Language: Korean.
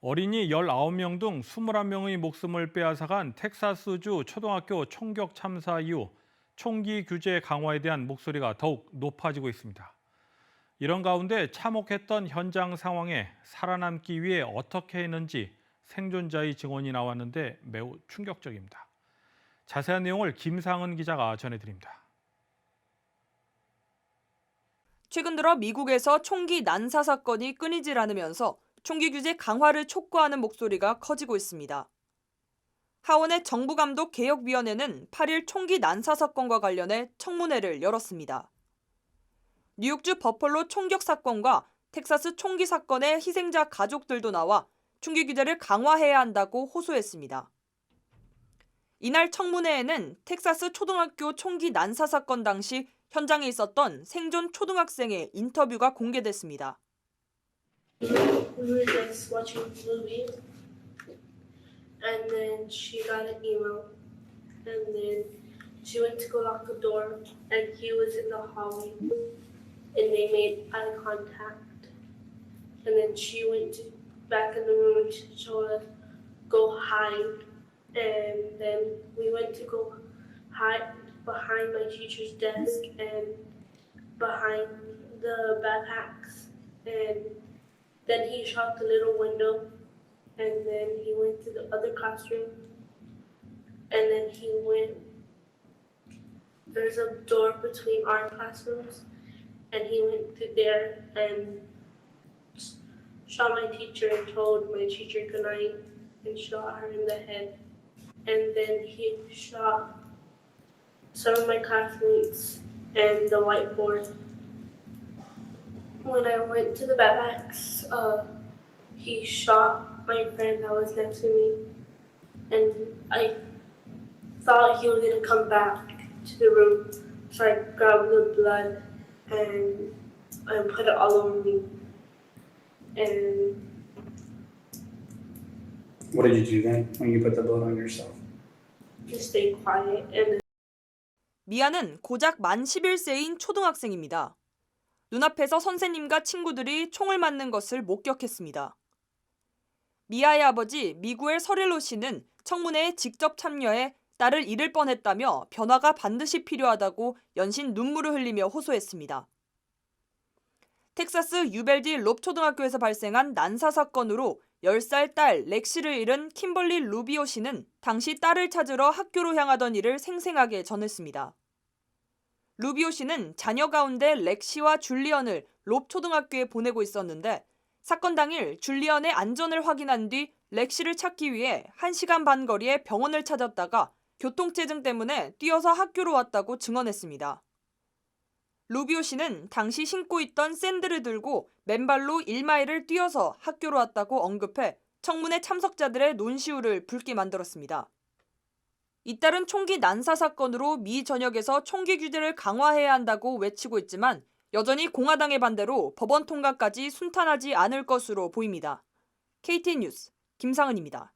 어린이 19명 등 21명의 목숨을 빼앗아간 텍사스주 초등학교 총격 참사 이후 총기 규제 강화에 대한 목소리가 더욱 높아지고 있습니다. 이런 가운데 참혹했던 현장 상황에 살아남기 위해 어떻게 했는지 생존자의 증언이 나왔는데 매우 충격적입니다. 자세한 내용을 김상은 기자가 전해드립니다. 최근 들어 미국에서 총기 난사 사건이 끊이질 않으면서 총기 규제 강화를 촉구하는 목소리가 커지고 있습니다. 하원의 정부감독개혁위원회는 8일 총기 난사 사건과 관련해 청문회를 열었습니다. 뉴욕주 버펄로 총격 사건과 텍사스 총기 사건의 희생자 가족들도 나와 총기 규제를 강화해야 한다고 호소했습니다. 이날 청문회에는 텍사스 초등학교 총기 난사 사건 당시 현장에 있었던 생존 초등학생의 인터뷰가 공개됐습니다. We were just watching a movie, and then she got an email, and then she went to go lock the door, and he was in the hallway, and they made eye contact, and then she went back in the room and she told us go hide, and then we went to go hide behind my teacher's desk and behind the backpacks, and then he shot the little window, and then he went to the other classroom, and then he went, there's a door between our classrooms, and he went to there and shot my teacher and told my teacher goodnight and shot her in the head. And then he shot some of my classmates and the whiteboard. When I went to the backpacks, he shot my friend that was next to me, and I thought he was gonna come back to the room, so I grabbed the blood and put it all over me. And What did you do then when you put the blood on yourself? just stay quiet. And 미아는 고작 만 11세인 초등학생입니다. 눈앞에서 선생님과 친구들이 총을 맞는 것을 목격했습니다. 미아의 아버지 미구엘 서릴로 씨는 청문회에 직접 참여해 딸을 잃을 뻔했다며 변화가 반드시 필요하다고 연신 눈물을 흘리며 호소했습니다. 텍사스 유벨디 롭 초등학교에서 발생한 난사 사건으로 10살 딸 렉시를 잃은 킴벌리 루비오 씨는 당시 딸을 찾으러 학교로 향하던 일을 생생하게 전했습니다. 루비오 씨는 자녀 가운데 렉시와 줄리언을 롭 초등학교에 보내고 있었는데 사건 당일 줄리언의 안전을 확인한 뒤 렉시를 찾기 위해 1시간 반 거리의 병원을 찾았다가 교통체증 때문에 뛰어서 학교로 왔다고 증언했습니다. 루비오 씨는 당시 신고 있던 샌들을 들고 맨발로 1마일을 뛰어서 학교로 왔다고 언급해 청문회 참석자들의 논시울을 붉게 만들었습니다. 잇따른 총기 난사 사건으로 미 전역에서 총기 규제를 강화해야 한다고 외치고 있지만 여전히 공화당의 반대로 법원 통과까지 순탄하지 않을 것으로 보입니다. KT 뉴스 김상은입니다.